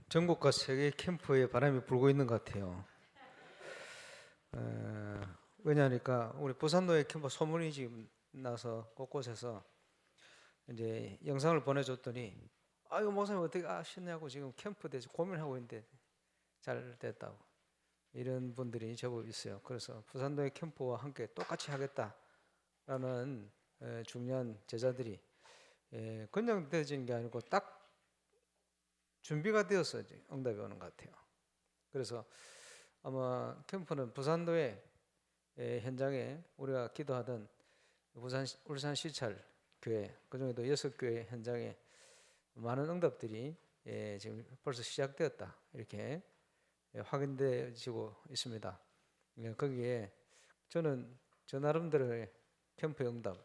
전국과 세계 캠프에 바람이 불고 있는 것 같아요. 왜냐하니까 우리 부산도의 캠프 소문이 지금 나서 곳곳에서 이제 영상을 보내줬더니 아이고 목사님 어떻게 아셨냐고 지금 캠프 대해서 고민하고 있는데 잘 됐다고 이런 분들이 제법 있어요. 그래서 부산도의 캠프와 함께 똑같이 하겠다라는 중요한 제자들이 그냥 되어진 게 아니고 딱 준비가 되어서 응답이 오는 것 같아요. 그래서 아마 캠프는 부산도의 현장에 우리가 기도하던 울산 시찰 교회 그중에도 6교회 현장에 많은 응답들이 지금 벌써 시작되었다 이렇게 확인되어지고 있습니다. 거기에 저는 저 나름대로의 캠프 응답,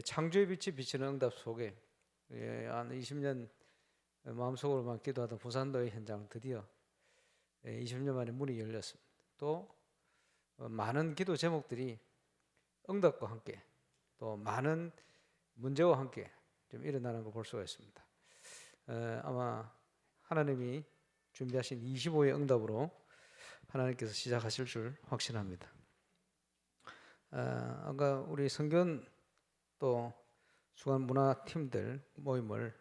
창조의 빛이 비치는 응답 속에 한 20년 마음속으로만 기도하던 부산도의 현장 드디어 20년 만에 문이 열렸습니다. 또 많은 기도 제목들이 응답과 함께 또 많은 문제와 함께 좀 일어나는 걸 볼 수가 있습니다. 아마 하나님이 준비하신 25의 응답으로 하나님께서 시작하실 줄 확신합니다. 아까 우리 성견 또 수관 문화팀들 모임을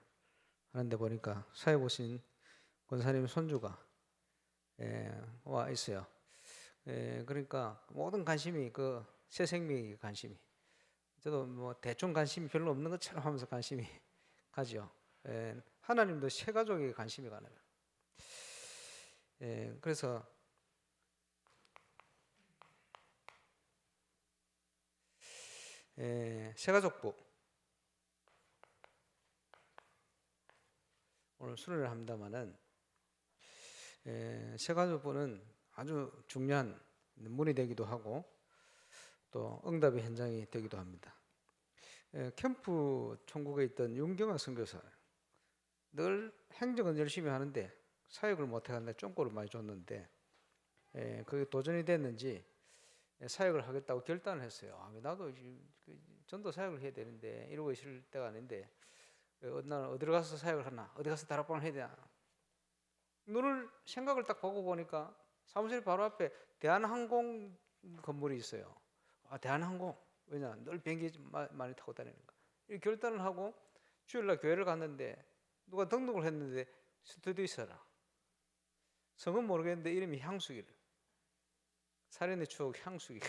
하는데 보니까 사회 보신 권사님 손주가 와 있어요. 그러니까 모든 관심이 그 새 생명의 관심이 저도 뭐 대충 관심이 별로 없는 것처럼 하면서 관심이 가죠. 하나님도 새 가족에게 관심이 가는 거예요. 그래서 새 가족부 오늘 수련을 합니다만은 새 가족부는 아주 중요한 문이 되기도 하고 또 응답의 현장이 되기도 합니다. 캠프 천국에 있던 윤경아 선교사 늘 행정은 열심히 하는데 사역을 못해갔는데 쫑꼬를 많이 줬는데 그게 도전이 됐는지 사역을 하겠다고 결단을 했어요. 나도 전도 사역을 해야 되는데 이러고 있을 때가 아닌데 나는 어디로 가서 사역을 하나 어디 가서 다락방을 해야 되나 눈을 생각을 딱 보고 보니까 사무실 바로 앞에 대한항공 건물이 있어요. 대한항공 왜냐 늘 비행기 많이 타고 다니는 거. 이 결단을 하고 주일날 교회를 갔는데 누가 등록을 했는데 스튜디오서라. 성은 모르겠는데 이름이 향수길. 살인의 추억 향수길.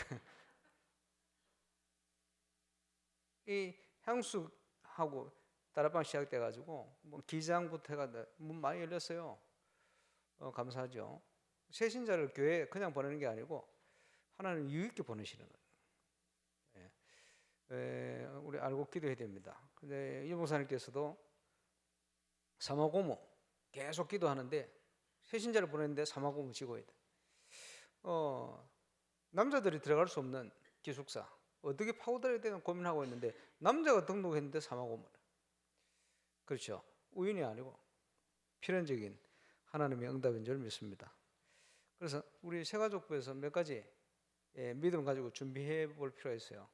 이 향수하고 다락방 시작돼가지고 뭐 기장부터 해가 문 많이 열렸어요. 감사하죠. 새신자를 교회에 그냥 보내는 게 아니고 하나님 유익게 보내시는 거예요. 우리 알고 기도해야 됩니다. 근데 이 목사님께서도 사마고모 계속 기도하는데 새신자를 보내는데 사마고모 지고야 돼. 남자들이 들어갈 수 없는 기숙사 어떻게 파고들어야 되나 고민하고 있는데 남자가 등록했는데 사마고모. 그렇죠. 우연이 아니고 필연적인 하나님의 응답인 줄 믿습니다. 그래서 우리 새가족부에서 몇 가지 믿음 가지고 준비해 볼 필요가 있어요.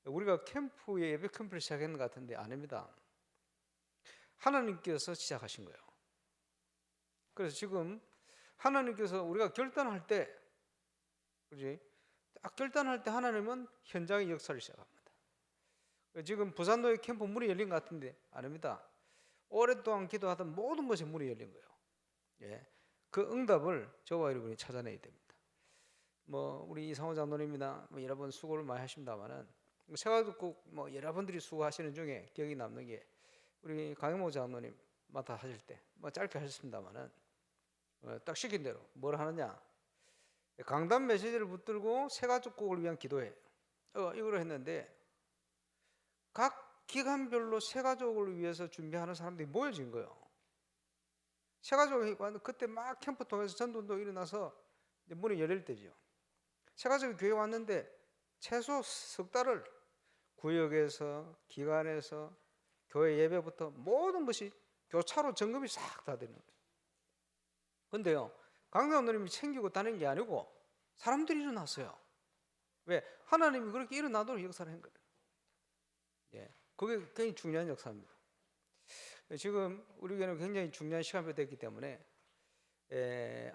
우리가 캠프에 예배 캠프를 시작했는 것 같은데 아닙니다. 하나님께서 시작하신 거예요. 그래서 지금 하나님께서 우리가 결단할 때, 그지? 딱 결단할 때 하나님은 현장의 역사를 시작합니다. 지금 부산도의 캠프 문이 열린 것 같은데 아닙니다. 오랫동안 기도하던 모든 것이 문이 열린 거예요. 그 응답을 저와 여러분이 찾아내야 됩니다. 뭐 우리 이상호 장로님이나 뭐 여러분 수고를 많이 하십니다만은 새가족국 뭐 여러분들이 수고하시는 중에 기억이 남는 게 우리 강영모 장로님 맡아 하실 때 뭐 짧게 하셨습니다만은 딱 시킨 대로 뭘 하느냐 강단 메시지를 붙들고 새가족국을 위한 기도해 이걸 했는데 각 기간별로 새가족을 위해서 준비하는 사람들이 모여진 거예요. 새가족이 그때 막 캠프 통해서 전도운동 일어나서 문이 열릴 때죠. 새가족이 교회 왔는데 최소 석 달을 구역에서 기관에서 교회 예배부터 모든 것이 교차로 점검이 싹 다 되는 거예요. 근데요 강장로님이 챙기고 다니는 게 아니고 사람들이 일어났어요. 왜? 하나님이 그렇게 일어나도록 역사를 한 거예요. 그게 굉장히 중요한 역사입니다. 지금 우리 교회는 굉장히 중요한 시간표 됐기 때문에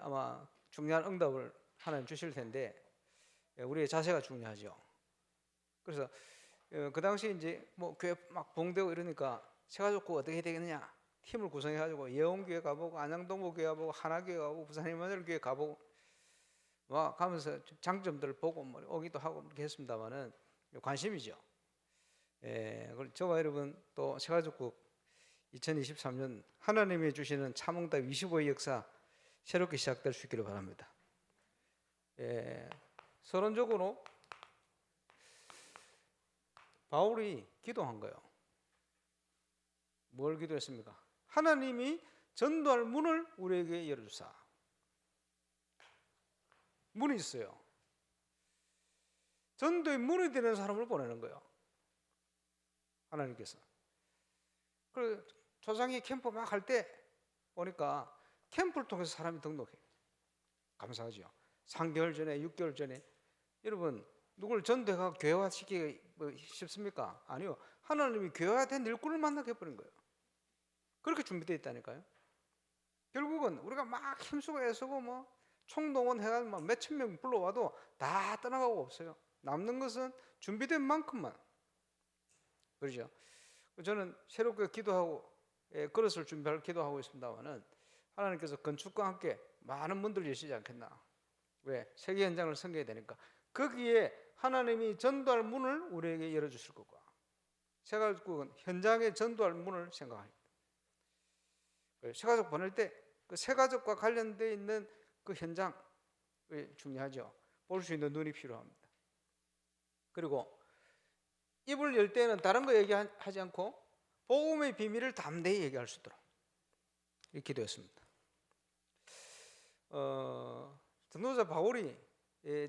아마 중요한 응답을 하나님 주실 텐데 우리의 자세가 중요하죠. 그래서 그 당시 이제 뭐 교회 막 봉되고 이러니까 세가족고 어떻게 해야 되겠느냐 팀을 구성해가지고 예원교회 가보고 안양동부교회 가보고 하나교회 가보고 부산 임마누엘교회 가보고 막 가면서 장점들을 보고 뭐 오기도 하고 이렇게 했습니다만은 관심이죠. 저와 여러분 또 세가족국 2023년 하나님이 주시는 참응답 25의 역사 새롭게 시작될 수 있기를 바랍니다. 서론적으로 바울이 기도한 거예요. 뭘 기도했습니까? 하나님이 전도할 문을 우리에게 열어주사. 문이 있어요. 전도의 문이 되는 사람을 보내는 거예요. 하나님께서. 그리고 초창기 캠프 막 할 때 보니까 캠프를 통해서 사람이 등록해요. 감사하죠. 3개월 전에 6개월 전에 여러분 누굴 전도해가 교회화시키기 쉽습니까? 아니요. 하나님이 교회화된 일꾼을 만나게 해버린 거예요. 그렇게 준비되어 있다니까요. 결국은 우리가 막 힘쓰고 애쓰고 뭐 총동원 해가지고 몇천 명 불러와도 다 떠나가고 없어요. 남는 것은 준비된 만큼만. 그렇죠. 저는 새롭게 기도하고 그릇을 준비할 기도하고 있습니다만은 하나님께서 건축과 함께 많은 분들 계시지 않겠나. 왜? 세계 현장을 섬겨야 되니까. 거기에 하나님이 전도할 문을 우리에게 열어주실 거고 세가족은 현장에 전도할 문을 생각합니다. 세가족 보낼 때 그 세가족과 관련되어 있는 그 현장 중요하죠. 볼 수 있는 눈이 필요합니다. 그리고 입을 열 때는 다른 거 얘기하지 않고 복음의 비밀을 담대히 얘기할 수 있도록 이렇게 기도했습니다. 전도자 바울이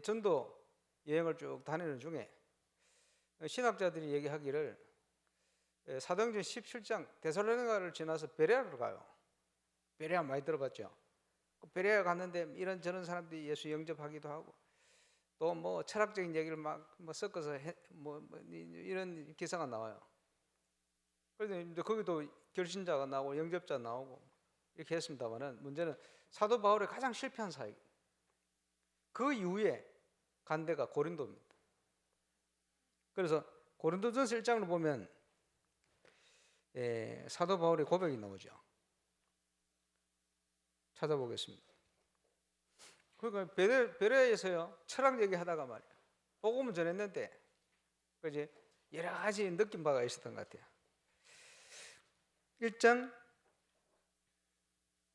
전도 여행을 쭉 다니는 중에 신학자들이 얘기하기를 사도행전 17장 데살로니가를 지나서 베레아로 가요. 베레아 많이 들어봤죠? 베레아 갔는데 이런저런 사람들이 예수 영접하기도 하고 또 뭐 철학적인 얘기를 막 섞어서 이런 기사가 나와요. 그래서 이제 거기도 결신자가 나오고 영접자 나오고 이렇게 했습니다만은 문제는 사도 바울의 가장 실패한 사역. 그 이후에 간 데가 고린도입니다. 그래서 고린도전서 1장을 보면 사도 바울의 고백이 나오죠. 찾아보겠습니다. 그러니까 베레아에서요 철학 얘기하다가 말이야 복음을 전했는데 그지 여러 가지 느낀 바가 있었던 것 같아요. 1장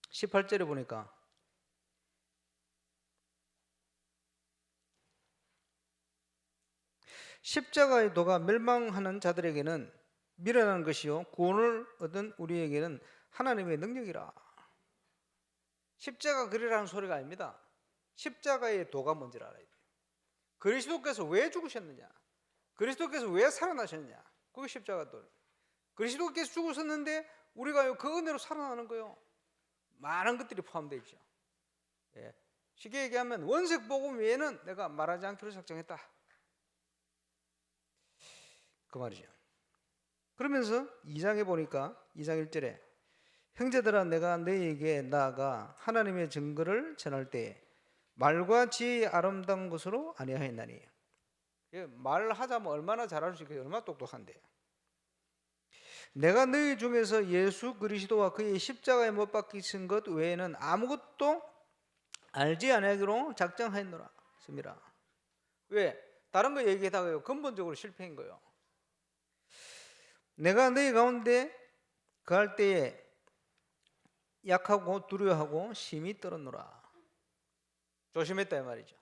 18절에 보니까 십자가의 도가 멸망하는 자들에게는 미련한 것이요 구원을 얻은 우리에게는 하나님의 능력이라. 십자가 그리라는 소리가 아닙니다. 십자가의 도가 뭔지를 알아야 돼요. 그리스도께서 왜 죽으셨느냐, 그리스도께서 왜 살아나셨느냐, 그게 십자가 도. 그리스도께서 죽으셨는데 우리가 그 은혜로 살아나는 거예요. 많은 것들이 포함되어 있죠. 쉽게 얘기하면 원색 복음 외에는 내가 말하지 않기로 작정했다, 그 말이죠. 그러면서 2장에 보니까 2장 1절에 형제들아 내가 너희에게 나아가 하나님의 증거를 전할 때에 말과 지혜의 아름다운 것으로 아니하였나니. 말하자면 얼마나 잘할 수 있겠어요. 얼마나 똑똑한데. 내가 너희 중에서 예수 그리스도와 그의 십자가에 못 박히신 것 외에는 아무것도 알지 아니하기로 작정하였노라. 씁니다. 왜? 다른 거 얘기하다가요 근본적으로 실패인 거예요. 내가 너희 가운데 거할 때에 약하고 두려워하고 심히 떨었노라. 조심했다 이 말이죠.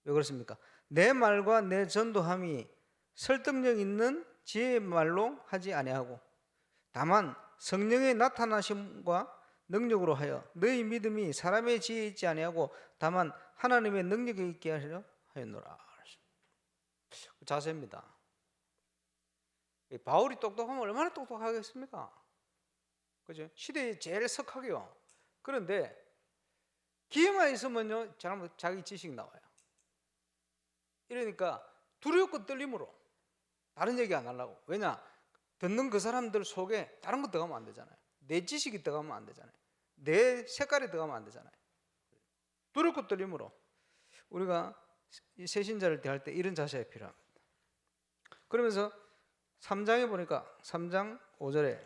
왜 그렇습니까? 내 말과 내 전도함이 설득력 있는 지혜의 말로 하지 아니하고 다만 성령의 나타나심과 능력으로 하여 너희 믿음이 사람의 지혜에 있지 아니하고 다만 하나님의 능력에 있게 하려 하였노라. 자세입니다. 바울이 똑똑하면 얼마나 똑똑하겠습니까? 그죠? 시대에 제일 석학이요. 그런데 기회만 있으면요 자기 지식 나와요. 이러니까 두렵고 떨림으로 다른 얘기 안 하려고. 왜냐? 듣는 그 사람들 속에 다른 거 들어가면 안 되잖아요. 내 지식이 들어가면 안 되잖아요. 내 색깔이 들어가면 안 되잖아요. 두렵고 떨림으로 우리가 이 새신자를 대할 때 이런 자세가 필요합니다. 그러면서 3장에 보니까 3장 5절에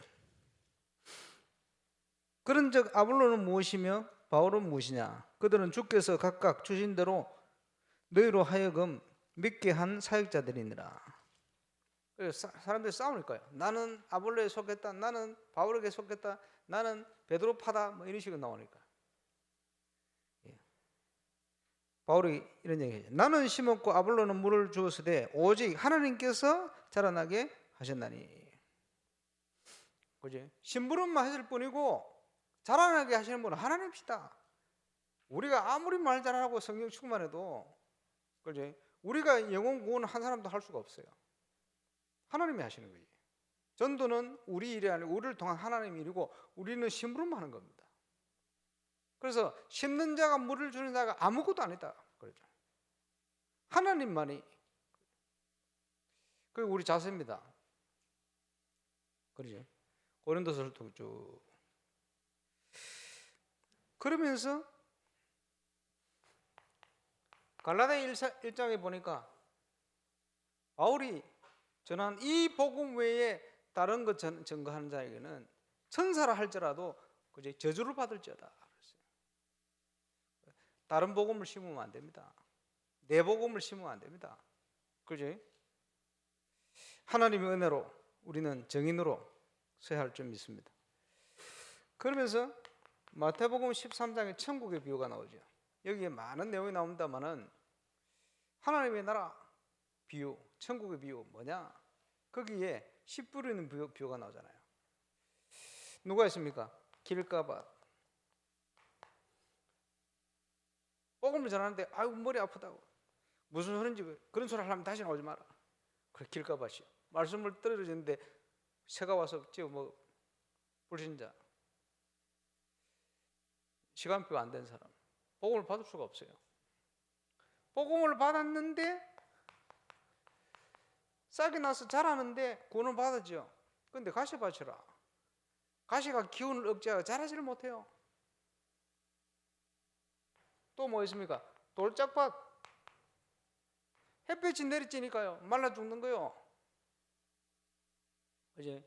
그런즉 아볼로는 무엇이며 바울은 무엇이냐? 그들은 주께서 각각 주신 대로 너희로 하여금 믿게 한 사역자들이니라. 그래서 사람들이 싸우니까요. 나는 아볼로에 속했다, 나는 바울에게 속했다, 나는 베드로파다, 뭐 이런 식으로 나오니까. 바울이 이런 얘기해요. 나는 심었고 아볼로는 물을 주었으되 오직 하나님께서 자라나게 하셨나니. 그지? 심부름만 했을 뿐이고 자라나게 하시는 분은 하나님이시다. 우리가 아무리 말 잘하고 성경 충만해도, 그지? 우리가 영혼 구원을 한 사람도 할 수가 없어요. 하나님이 하시는 거지. 전도는 우리 일이 아니고 우리를 통한 하나님 일이고 우리는 심부름만 하는 겁니다. 그래서 심는 자가 물을 주는 자가 아무것도 아니다. 그렇죠. 하나님만이. 그게 우리 자세입니다. 그러죠. 고린도서를 쭉 그러면서 갈라디아 1장에 보니까 바울이 전한 이 복음 외에 다른 것 증거하는 자에게는 천사라 할지라도 저주를 받을지어다. 다른 복음을 심으면 안 됩니다. 내 복음을 심으면 안 됩니다. 그죠? 하나님의 은혜로 우리는 정인으로 서야 할 줄 믿습니다. 그러면서 마태복음 13장에 천국의 비유가 나오죠. 여기에 많은 내용이 나옵니다만은 하나님의 나라 비유, 천국의 비유 뭐냐? 거기에 씨 뿌리는 비유가 나오잖아요. 누가 있습니까? 길가밭. 복음을 전하는데 아이고 머리 아프다고 무슨 소린지 그런 소리 하려면 다시 나오지 마라. 그래 길가밭이요. 말씀을 떨어지는데 새가 와서 뭐 불신자, 시간표 안 된 사람, 복음을 받을 수가 없어요. 복음을 받았는데 싹이 나서 자라는데 구원을 받았죠. 근데 가시밭이라 가시가 기운을 억제하고 자라지를 못해요. 또 뭐 있습니까? 돌짝밭. 햇볕이 내리쬐니까요 말라 죽는 거요. 이제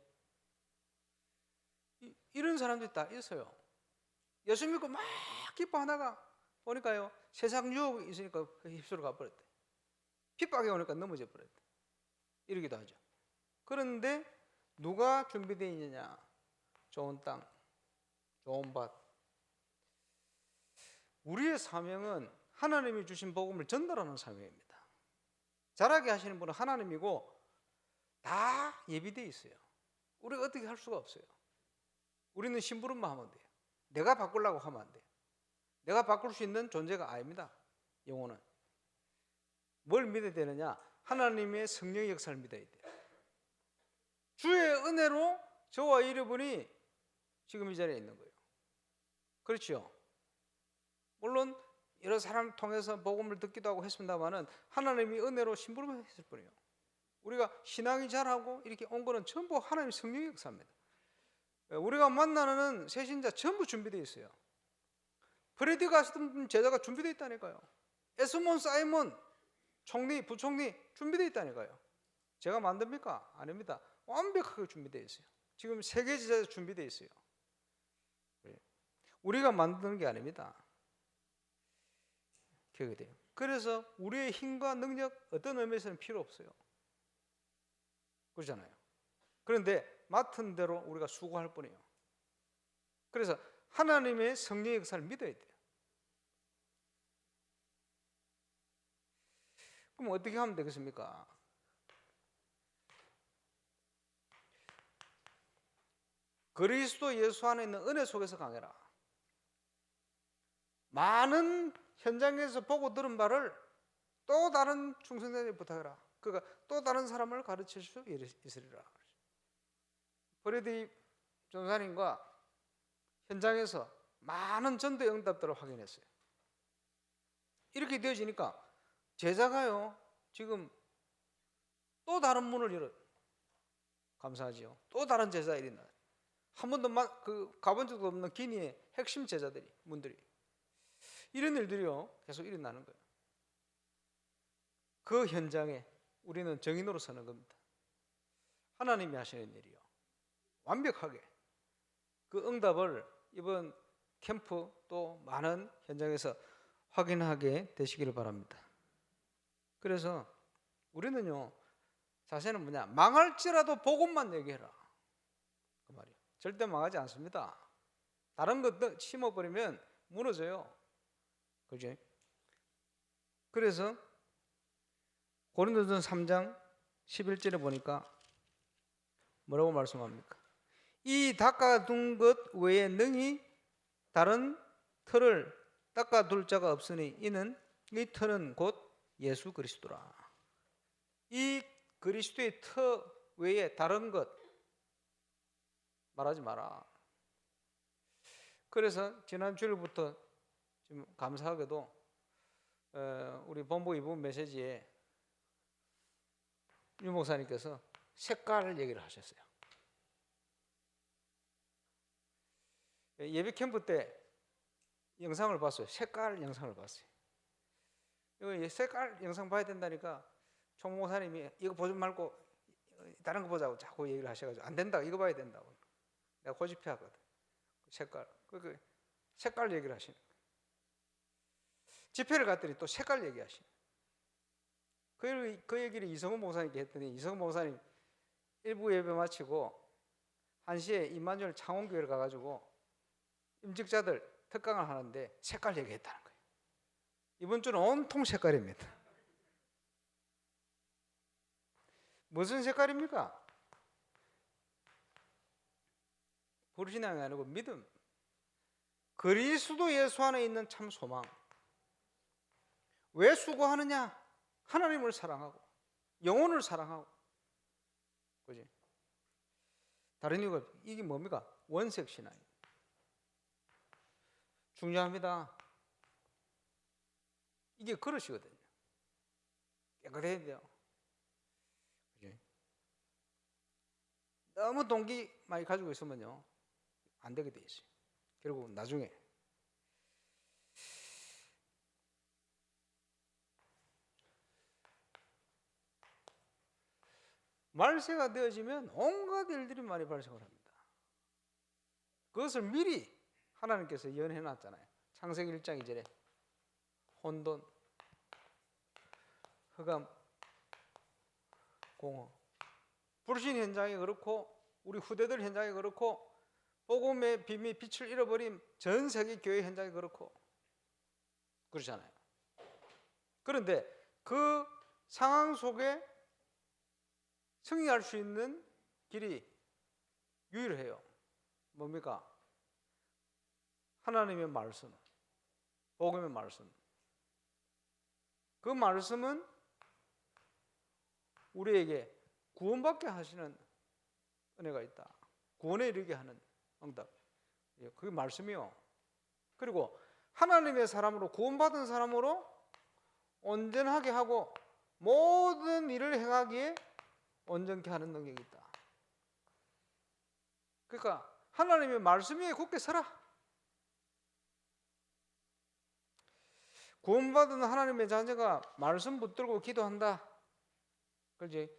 이런 사람들이 다 있어요. 예수 믿고 막 기뻐하다가 보니까요 세상 유혹이 있으니까 휩쓸어 가버렸대. 핍박이 오니까 넘어져 버렸대. 이러기도 하죠. 그런데 누가 준비되어 있느냐? 좋은 땅, 좋은 밭. 우리의 사명은 하나님이 주신 복음을 전달하는 사명입니다. 자라게 하시는 분은 하나님이고 다 예비되어 있어요. 우리가 어떻게 할 수가 없어요. 우리는 심부름만 하면 돼요. 내가 바꾸려고 하면 안 돼요. 내가 바꿀 수 있는 존재가 아닙니다. 영혼은. 뭘 믿어야 되느냐? 하나님의 성령의 역사를 믿어야 돼요. 주의 은혜로 저와 여러분이 지금 이 자리에 있는 거예요. 그렇죠? 물론 여러 사람 통해서 복음을 듣기도 하고 했습니다만은 하나님이 은혜로 심부름을 했을 뿐이에요. 우리가 신앙이 자라고 이렇게 온 거는 전부 하나님의 성령의 역사입니다. 우리가 만나는 새신자 전부 준비되어 있어요. 프레디 같은 제자가 준비되어 있다니까요. 에스몬 사이먼 총리, 부총리 준비되어 있다니까요. 제가 만듭니까? 아닙니다. 완벽하게 준비되어 있어요. 지금 세계 제자 준비되어 있어요. 우리가 만드는 게 아닙니다. 기억이 돼요. 그래서 우리의 힘과 능력 어떤 의미에서는 필요 없어요. 그렇잖아요. 그런데 맡은 대로 우리가 수고할 뿐이에요. 그래서 하나님의 성령의 역사를 믿어야 돼요. 그럼 어떻게 하면 되겠습니까? 그리스도 예수 안에 있는 은혜 속에서 강해라. 많은 현장에서 보고 들은 바를 또 다른 충성자에게 부탁해라. 그러니까 또 다른 사람을 가르칠 수 있으리라. 브래디 전사님과 현장에서 많은 전도 응답들을 확인했어요. 이렇게 되어지니까 제자가요 지금 또 다른 문을 열어요. 감사하지요. 또 다른 제자 일어나. 한 번도 가본 적도 없는 기니의 핵심 제자들이, 문들이. 이런 일들이요, 계속 일어나는 거예요. 그 현장에 우리는 정인으로 서는 겁니다. 하나님이 하시는 일이요, 완벽하게 그 응답을 이번 캠프 또 많은 현장에서 확인하게 되시기를 바랍니다. 그래서 우리는요, 자세는 뭐냐, 망할지라도 복음만 얘기해라, 그 말이에요. 절대 망하지 않습니다. 다른 것 심어버리면 무너져요. 그죠? 그래서 고린도전 3장 11절에 보니까 뭐라고 말씀합니까? 이 닦아둔 것 외에 능히 다른 틀을 닦아둘 자가 없으니 이는 이 틀은 곧 예수 그리스도라. 이 그리스도의 터 외에 다른 것 말하지 마라. 그래서 지난 주일부터 지금 감사하게도 우리 본부 이분 메시지에 유 목사님께서 색깔 얘기를 하셨어요. 예배 캠프 때 영상을 봤어요. 색깔 영상을 봤어요. 이거 색깔 영상 봐야 된다니까 총 목사님이 이거 보지 말고 다른 거 보자고 자꾸 얘기를 하셔가지고 안 된다, 이거 봐야 된다고. 내가 고집해 하거든. 색깔, 그 색깔 얘기를 하시는 거예요. 집회를 갔더니 또 색깔 얘기하시는 거예요. 그 얘기를 이성훈 목사님께 했더니 이성훈 목사님 일부 예배 마치고 1시에 임마누엘 창원교회를 가가지고 임직자들 특강을 하는데 색깔 얘기했다는 거예요. 이번 주는 온통 색깔입니다. 무슨 색깔입니까? 불신앙이 아니고 믿음. 그리스도 예수 안에 있는 참 소망. 왜 수고하느냐? 하나님을 사랑하고 영혼을 사랑하고. 그지? 다른 이유가 이게 뭡니까? 원색 신앙이에요. 중요합니다. 이게 그릇이거든요. 깨끗해야 돼요. 그지? 너무 동기 많이 가지고 있으면요, 안 되게 돼 있어요. 결국 나중에 말세가 되어지면 온갖 일들이 많이 발생을 합니다. 그것을 미리 하나님께서 예언해 놨잖아요. 창세기 1장 2절에 혼돈, 흑암, 공허. 불신 현장이 그렇고 우리 후대들 현장이 그렇고 복음의 비밀 빛을 잃어버린 전 세계 교회 현장이 그렇고 그렇잖아요. 그런데 그 상황 속에 승리할 수 있는 길이 유일해요. 뭡니까? 하나님의 말씀, 복음의 말씀. 그 말씀은 우리에게 구원받게 하시는 은혜가 있다. 구원에 이르게 하는 응답. 그게 말씀이요. 그리고 하나님의 사람으로 구원받은 사람으로 온전하게 하고 모든 일을 행하기에 온전케 하는 능력이 있다. 그러니까 하나님의 말씀 위에 굳게 서라. 구원받은 하나님의 자녀가 말씀 붙들고 기도한다. 그렇지?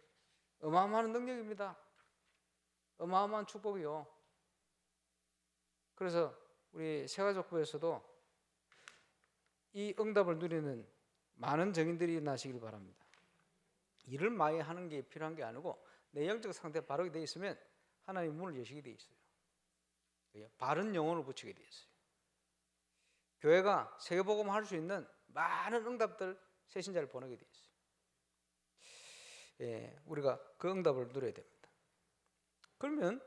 어마어마한 능력입니다. 어마어마한 축복이요. 그래서 우리 새가족부에서도 이 응답을 누리는 많은 정인들이 나시길 바랍니다. 일을 많이 하는 게 필요한 게 아니고 내 영적 상태가 바르게 되어 있으면 하나님 문을 여시게 되어 있어요. 바른 영혼을 붙이게 되어 있어요. 교회가 세계복음 할 수 있는 많은 응답들, 새신자를 보내게 되어 있어요. 우리가 그 응답을 누려야 됩니다. 그러면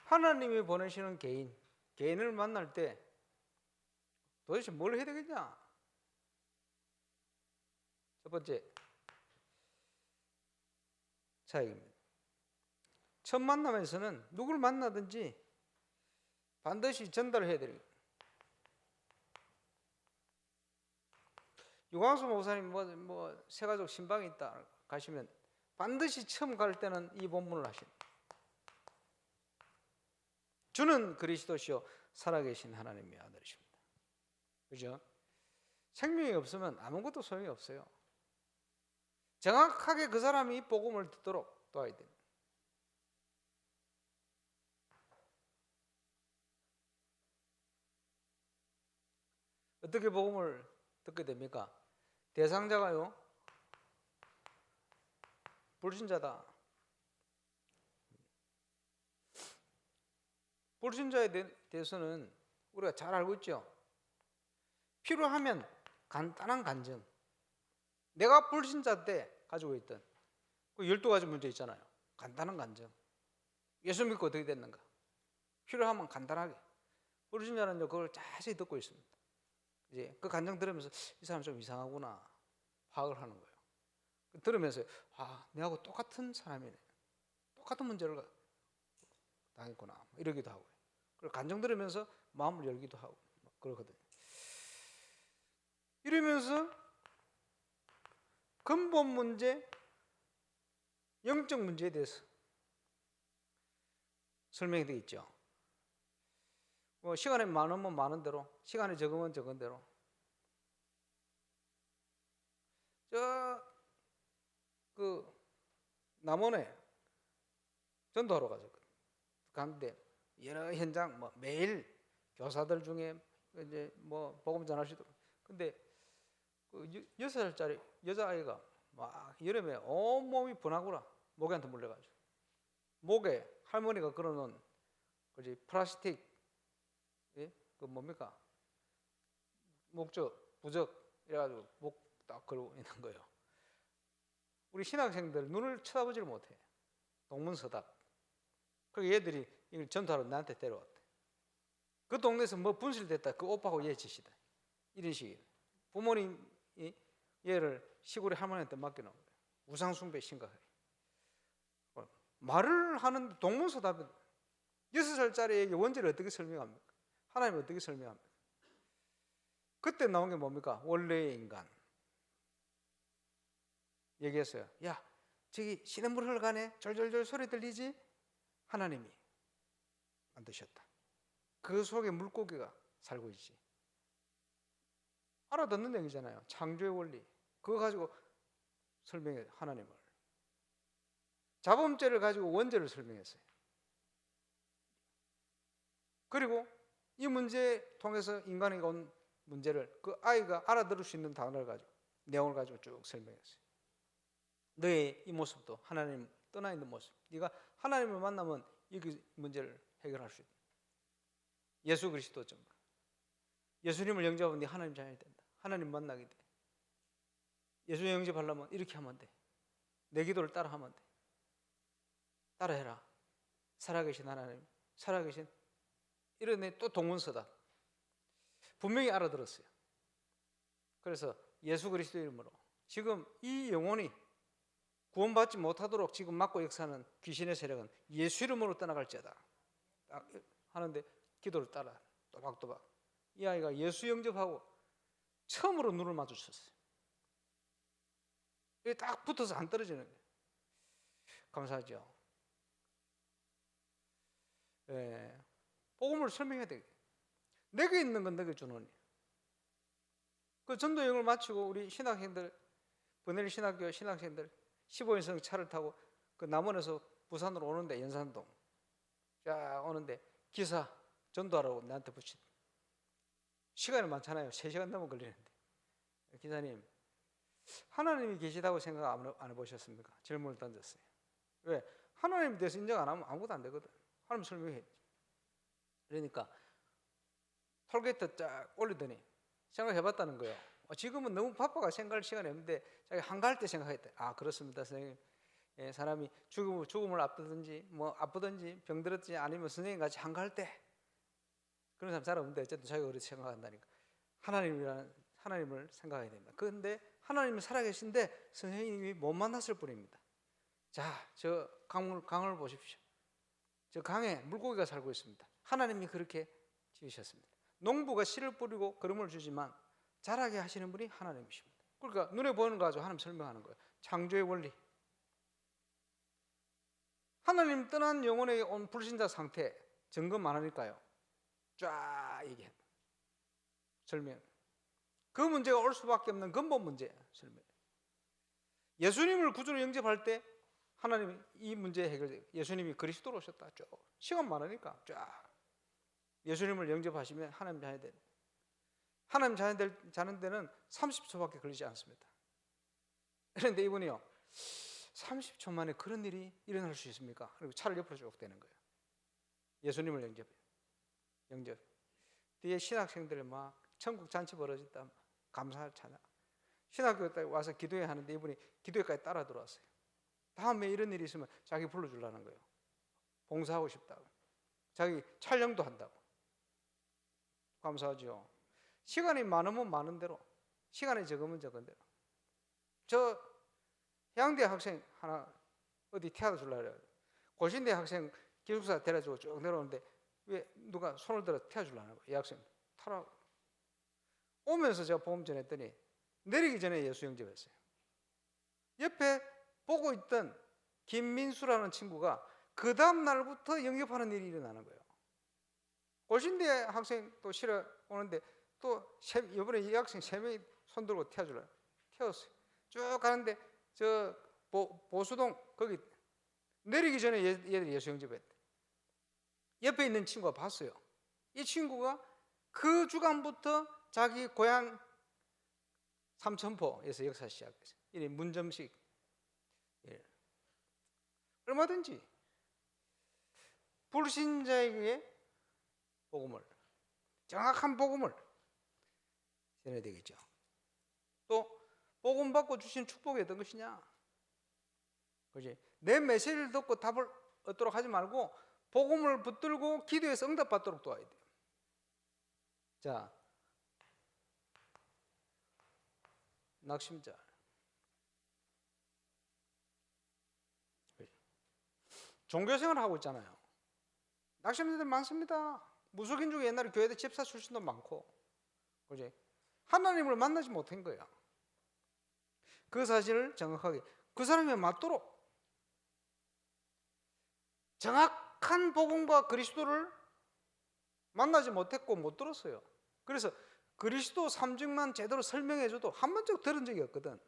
하나님이 보내시는 개인을 만날 때 도대체 뭘 해야 되겠냐? 첫 번째 사역입니다. 첫 만남에서는 누굴 만나든지 반드시 전달을 해야 됩니다. 유광수 목사님 새가족 신방이 있다. 가시면 반드시 처음 갈 때는 이 본문을 하십니다. 주는 그리스도시요 살아계신 하나님의 아들이십니다. 그죠? 생명이 없으면 아무것도 소용이 없어요. 정확하게 그 사람이 이 복음을 듣도록 도와야 됩니다. 어떻게 복음을 듣게 됩니까? 대상자가요, 불신자다. 불신자에 대해서는 우리가 잘 알고 있죠. 필요하면 간단한 간증. 내가 불신자 때 가지고 있던 그 12가지 문제 있잖아요. 간단한 간증. 예수 믿고 어떻게 됐는가. 필요하면 간단하게. 불신자는 그걸 자세히 듣고 있습니다. 이제 그 간증 들으면서 이 사람 좀 이상하구나 파악을 하는 거예요. 들으면서 내하고 똑같은 사람이네. 똑같은 문제를 당했구나. 이러기도 하고요. 그리고 간증 들으면서 마음을 열기도 하고 그러거든요. 이러면서 근본 문제, 영적 문제에 대해서 설명이 되어 있죠. 시간이 많으면 많은 대로, 시간이 적으면 적은 대로. 남원에 전도하러 갔는데 여러 현장 매일 교사들 중에 이제 복음 전할 수도. 근데 6살짜리 여자아이가 막 여름에 온몸이 분하구나. 모기한테 물려가지고 목에 할머니가 걸어놓은 플라스틱 그 뭡니까 목적 부적 이래가지고 목 딱 걸고 있는 거예요. 우리 신학생들 눈을 쳐다보지를 못해. 동문서답. 그리고 얘들이 이걸 전도하러 나한테 데려왔대. 그 동네에서 분실됐다. 그 오빠하고 얘 짓이다. 이런 식이에요. 부모님이 얘를 시골의 할머니한테 맡겨놓은 거예요. 우상숭배 심각하게. 말을 하는 동문서답이 6살짜리에게 원죄를 어떻게 설명합니까? 하나님을 어떻게 설명합니까? 그때 나온 게 뭡니까? 원래의 인간. 얘기했어요. 야, 저기 시냇물 흘러가네. 졸졸졸 소리 들리지? 하나님이 만드셨다. 그 속에 물고기가 살고 있지. 알아듣는 얘기잖아요. 창조의 원리. 그거 가지고 설명해. 하나님을. 자범죄를 가지고 원죄를 설명했어요. 그리고 이 문제에 통해서 인간에게 온 문제를 그 아이가 알아들을 수 있는 단어를 가지고 내용을 가지고 쭉 설명했어요. 너의 이 모습도 하나님 떠나 있는 모습. 네가 하나님을 만나면 이 문제를 해결할 수 있다. 예수 그리스도 좀. 예수님을 영접하면 네 하나님 자녀이 된다. 하나님 만나게 돼. 예수 영접하려면 이렇게 하면 돼. 내 기도를 따라 하면 돼. 따라해라. 살아계신 하나님, 살아계신 이런 또 동문서다. 분명히 알아들었어요. 그래서 예수 그리스도 이름으로 지금 이 영혼이 구원받지 못하도록 지금 막고 역사하는 귀신의 세력은 예수 이름으로 떠나갈지어다 하는데 기도를 따라 또박또박 이 아이가 예수 영접하고 처음으로 눈을 마주쳤어요. 이게 딱 붙어서 안 떨어지는 거예요. 감사하죠. 복음을 설명해야 되겠. 내게 있는 건 내게 주노니. 그 전도 여행을 마치고 우리 신학생들, 버넬 신학교 신학생들 15인승 차를 타고 그 남원에서 부산으로 오는데 연산동 쫙 오는데 기사 전도하라고 나한테 붙인. 시간이 많잖아요. 3시간 넘어 걸리는데. 기사님, 하나님이 계시다고 생각 안 해보셨습니까? 질문을 던졌어요. 왜? 하나님에 대해서 인정 안 하면 아무것도 안 되거든. 하나님 설명해. 그러니까 톨게이트 쫙 올리더니 생각해봤다는 거예요. 지금은 너무 바빠가 생각할 시간이 없는데 자기 한가할 때 생각했대. 그렇습니다, 선생님. 사람이 죽음을 앞두든지 아프든지 병들었지 아니면 선생님 같이 한가할 때 그런 사람 잘 없는데 어쨌든 자기가 그렇게 생각한다니까. 하나님을 생각해야 됩니다. 그런데 하나님이 살아계신데 선생님이 못 만났을 뿐입니다. 자, 저 강을 보십시오. 저 강에 물고기가 살고 있습니다. 하나님이 그렇게 지으셨습니다. 농부가 씨를 뿌리고 거름을 주지만 자라게 하시는 분이 하나님이십니다. 그러니까 눈에 보이는 거 가지고 하나님 설명하는 거예요. 창조의 원리, 하나님 떠난 영혼에게 온 불신자 상태 점검 많으니까요. 쫙 얘기해. 설명. 그 문제가 올 수밖에 없는 근본 문제 설명. 예수님을 구주로 영접할 때 하나님이 이 문제 해결돼요. 예수님이 그리스도로 오셨다. 쭉 시간 많으니까 쫙 예수님을 영접하시면 하나님 자녀 되. 하나님 자는 데는 30초밖에 걸리지 않습니다. 그런데 이분이요, 30초 만에 그런 일이 일어날 수 있습니까? 그리고 차를 옆으로 쭉 대는 거예요. 예수님을 영접해요. 영접. 뒤에 신학생들 막 천국 잔치 벌어졌다, 감사할 찬양. 신학교 때 와서 기도회 하는데 이분이 기도회까지 따라 들어왔어요. 다음에 이런 일이 있으면 자기 불러주려는 거예요. 봉사하고 싶다고. 자기 촬영도 한다고. 감사하죠. 시간이 많으면 많은 대로, 시간이 적으면 적은 대로. 저 해양대 학생 하나 어디 태워다 주려고 그래요. 고신대 학생 기숙사 데려주고 쭉 내려오는데 왜 누가 손을 들어 태워주려는 거예요. 이 학생 타라고. 오면서 제가 복음 전했더니 내리기 전에 예수 영접했어요. 옆에 보고 있던 김민수라는 친구가 그 다음 날부터 영접하는 일이 일어나는 거예요. 고신대 학생 또 실어 오는데 또 이번에 이 학생 3명이 손 들고 태워주려고 태웠어요. 쭉 가는데 저 보수동 거기 내리기 전에 얘들이 예수 영접했대. 옆에 있는 친구가 봤어요. 이 친구가 그 주간부터 자기 고향 삼천포에서 역사 시작했어요. 이 문점식. 예. 얼마든지 불신자에게 복음을, 정확한 복음을 전해야 되겠죠. 또 복음 받고 주신 축복이 어떤 것이냐? 그렇지? 내 메시지를 듣고 답을 얻도록 하지 말고 복음을 붙들고 기도해서 응답받도록 도와야 돼요. 자, 낙심자. 종교생활을 하고 있잖아요. 낙심자들 많습니다. 무속인 중에 옛날에 교회대 집사 출신도 많고, 그렇지? 하나님을 만나지 못한 거야. 그 사실을 정확하게 그 사람이 맞도록 정확한 복음과 그리스도를 만나지 못했고 못 들었어요. 그래서 그리스도 삼증만 제대로 설명해줘도 한 번쯤 들은 적이 없거든.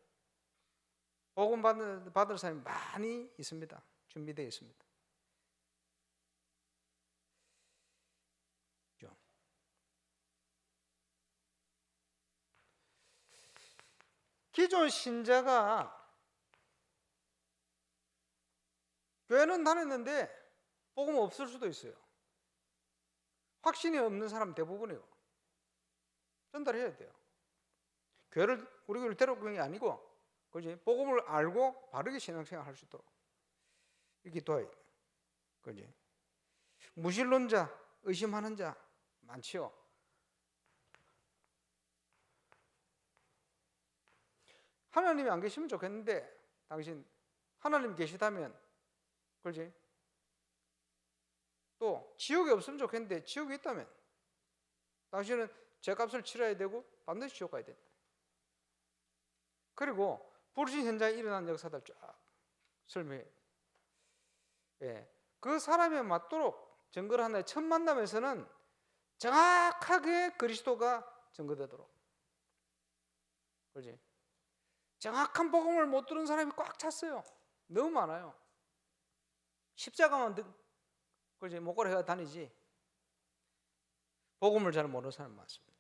복음 받을 사람이 많이 있습니다. 준비되어 있습니다. 기존 신자가 교회는 다녔는데 복음 없을 수도 있어요. 확신이 없는 사람 대부분이요. 전달해야 돼요. 우리 교회를 데려온 게 아니고, 그지? 복음을 알고 바르게 신앙생활 할 수 있도록 이렇게 도와야 돼요. 그지? 무신론자, 의심하는 자 많지요. 하나님이 안 계시면 좋겠는데, 당신 하나님 계시다면, 그렇지? 또 지옥이 없으면 좋겠는데 지옥이 있다면 당신은 죄값을 치러야 되고 반드시 지옥 가야 된다. 그리고 불신 현장에 일어난 역사들 쫙 설명해. 예, 그 사람에 맞도록 증거를 하나의 첫 만남에서는 정확하게 그리스도가 증거되도록, 그렇지? 정확한 복음을 못 들은 사람이 꽉 찼어요. 너무 많아요. 십자가만 그렇지? 목걸이 해가 다니지 복음을 잘 모르는 사람 많습니다.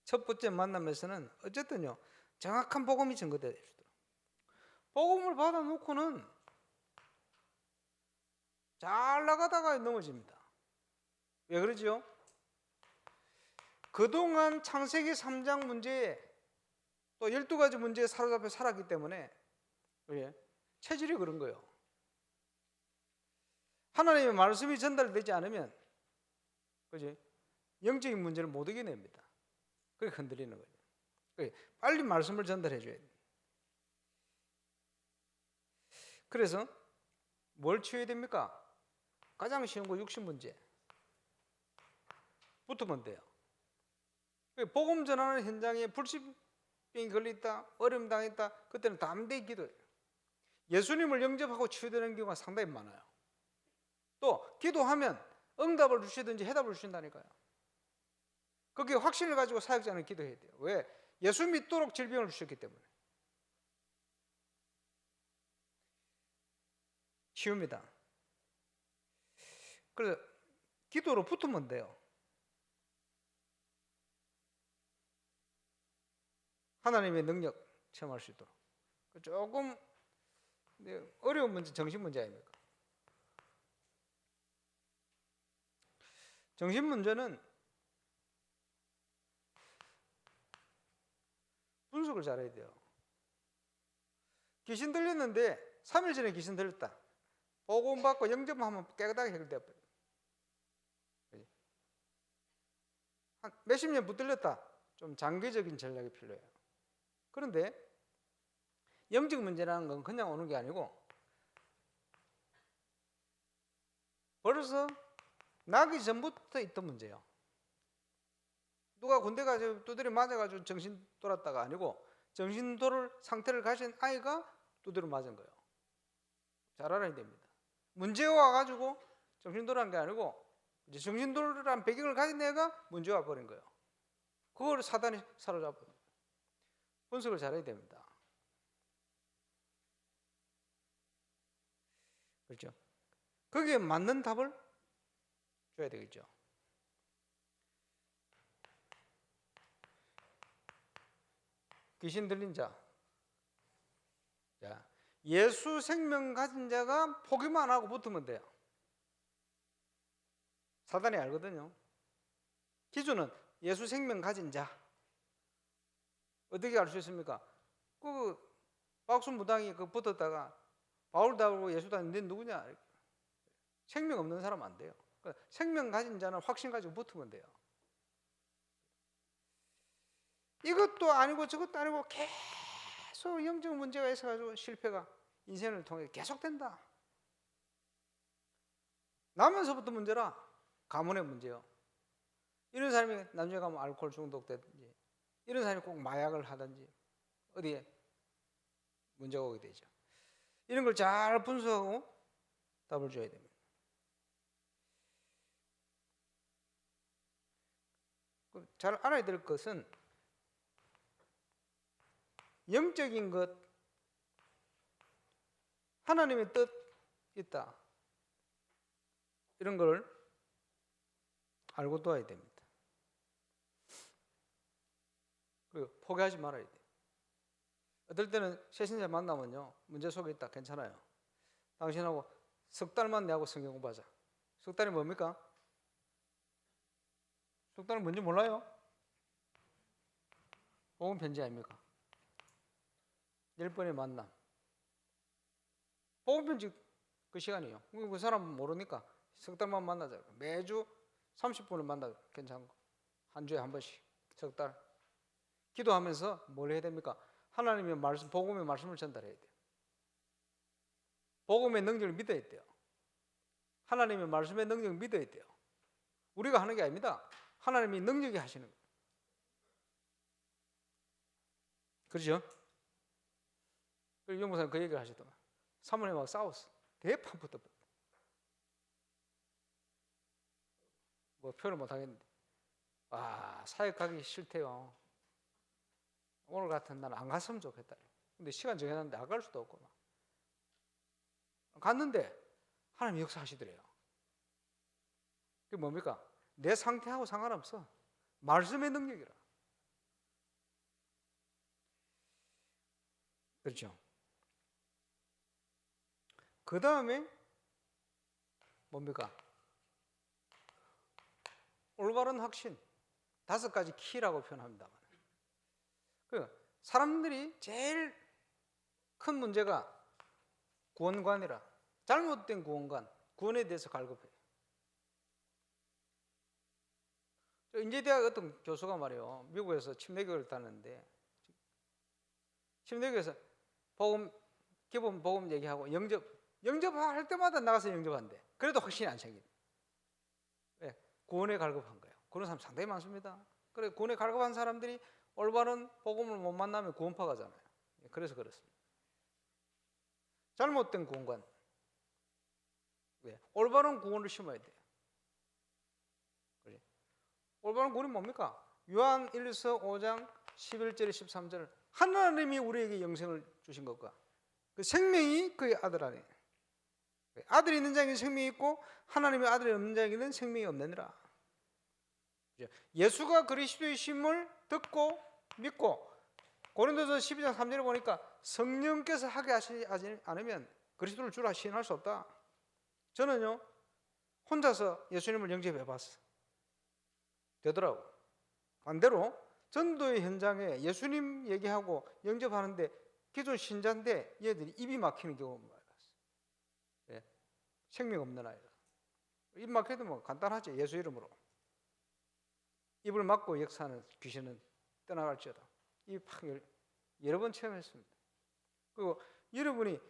첫 번째 만남에서는 어쨌든요 정확한 복음이 증거되어 주도록. 복음을 받아놓고는 잘 나가다가 넘어집니다. 왜 그러지요? 그동안 창세기 3장 문제에 또 12가지 문제에 사로잡혀 살았기 때문에 체질이 그런 거예요. 하나님의 말씀이 전달되지 않으면, 그지? 영적인 문제를 못 이겨냅니다. 그게 흔들리는 거죠. 빨리 말씀을 전달해 줘야 돼요. 그래서 뭘 치워야 됩니까? 가장 쉬운 거 60문제 붙으면 돼요. 복음 전하는 현장에 병이 걸렸다, 어려움 당했다, 그때는 담대히 기도해요. 예수님을 영접하고 치유되는 경우가 상당히 많아요. 또 기도하면 응답을 주시든지 해답을 주신다니까요. 거기에 확신을 가지고 사역자는 기도해야 돼요. 왜? 예수 믿도록 질병을 주셨기 때문에. 치유입니다. 그래서 기도로 붙으면 돼요. 하나님의 능력 체험할 수 있도록. 조금 어려운 문제, 정신 문제 아닙니까? 정신 문제는 분석을 잘해야 돼요. 귀신 들렸는데 3일 전에 귀신 들렸다. 복음 받고 영접하면 깨끗하게 해결돼 버려요. 한 몇십 년 붙들렸다. 좀 장기적인 전략이 필요해요. 그런데 영적 문제라는 건 그냥 오는 게 아니고 벌써 나기 전부터 있던 문제예요. 누가 군대 가서 두드려 맞아가지고 정신 돌았다가 아니고 정신 돌을 상태를 가진 아이가 두드려 맞은 거예요. 잘 알아야 됩니다. 문제가 와가지고 정신 돌아간 게 아니고 이제 정신 돌란 배경을 가진 애가 문제가 버린 거예요. 그걸 사단이 사로잡은 거예요. 분석을 잘해야 됩니다. 그렇죠? 거기에 맞는 답을 줘야 되겠죠. 귀신 들린 자. 자, 예수 생명 가진 자가 포기만 하고 붙으면 돼요. 사단이 알거든요. 기준은 예수 생명 가진 자. 어떻게 알 수 있습니까? 그 박수무당이 그 붙었다가 바울도 하고 예수도 하는데 누구냐? 생명 없는 사람 안 돼요. 그러니까 생명 가진 자는 확신 가지고 붙으면 돼요. 이것도 아니고 저것도 아니고 계속 영적 문제가 있어가지고 실패가 인생을 통해 계속된다. 나면서부터 문제라 가문의 문제요. 이런 사람이 나중에 가면 알코올 중독되든지 이런 사람이 꼭 마약을 하든지 어디에 문제가 오게 되죠. 이런 걸 잘 분석하고 답을 줘야 됩니다. 잘 알아야 될 것은 영적인 것, 하나님의 뜻 있다. 이런 걸 알고 둬야 됩니다. 그리고 포기하지 말아야 돼요. 어떨 때는 새신자 만나면요, 문제 속에 있다, 괜찮아요. 당신하고 석 달만 내하고 성경 공부하자. 석 달이 뭡니까? 석 달은 뭔지 몰라요? 복음 편지 아닙니까? 10번의 만남. 복음 편지 그 시간이에요. 그 사람 모르니까 석 달만 만나자. 매주 30분을 만나자. 괜찮은 거. 한 주에 한 번씩. 석 달. 기도하면서 뭘 해야 됩니까? 하나님의 말씀, 복음의 말씀을 전달해야 돼요. 복음의 능력을 믿어야 돼요. 하나님의 말씀의 능력을 믿어야 돼요. 우리가 하는 게 아닙니다. 하나님이 능력이 하시는 거예요. 그렇죠? 그리고 영목사님 그 얘기를 하시더만 사모님하고 싸웠어. 대판 붙었다. 뭐 표현을 못 하겠는데. 아, 사역하기 싫대요. 오늘 같은 날은 안 갔으면 좋겠다. 근데 시간 정해놨는데 안 갈 수도 없고 막. 갔는데 하나님 역사하시더래요. 그게 뭡니까? 내 상태하고 상관없어. 말씀의 능력이라. 그렇죠? 그 다음에 뭡니까? 올바른 확신. 5가지 키라고 표현합니다만. 사람들이 제일 큰 문제가 구원관이라. 잘못된 구원관, 구원에 대해서 갈급해요. 인제대학 어떤 교수가 말이에요. 미국에서 침례교육을 다녔는데 침례교육에서 기본 복음 얘기하고 영접할 때마다 나가서 영접한대. 그래도 확신이 안 생긴대. 왜? 구원에 갈급한 거예요. 그런 사람 상당히 많습니다. 그래 구원에 갈급한 사람들이 올바른 복음을 못 만나면 구원파 가잖아요. 그래서 그렇습니다. 잘못된 구원관. 왜? 올바른 구원을 심어야 돼요. 그래? 올바른 구원이 뭡니까? 요한 1서 5장 11절 13절 하나님이 우리에게 영생을 주신 것과 그 생명이 그의 아들 안에 아들이 있는 자에게는 생명이 있고 하나님의 아들이 없는 자에게는 생명이 없느니라. 예수가 그리스도이심을 듣고 믿고 고린도서 12장 3절에 보니까 성령께서 하게 하시지 않으면 그리스도를 주라 시인할 수 없다. 저는요 혼자서 예수님을 영접해 봤어. 되더라고. 반대로 전도의 현장에 예수님 얘기하고 영접하는데 기존 신자인데 얘들이 입이 막히는 경우가 많았어요. 예. 생명 없는 아이가. 입 막혀도 뭐 간단하지. 예수 이름으로. 입을 막고 역사하는 귀신은 떠나갈지어다. 입 팍 여러 번 체험했습니다. 그리고 여러분이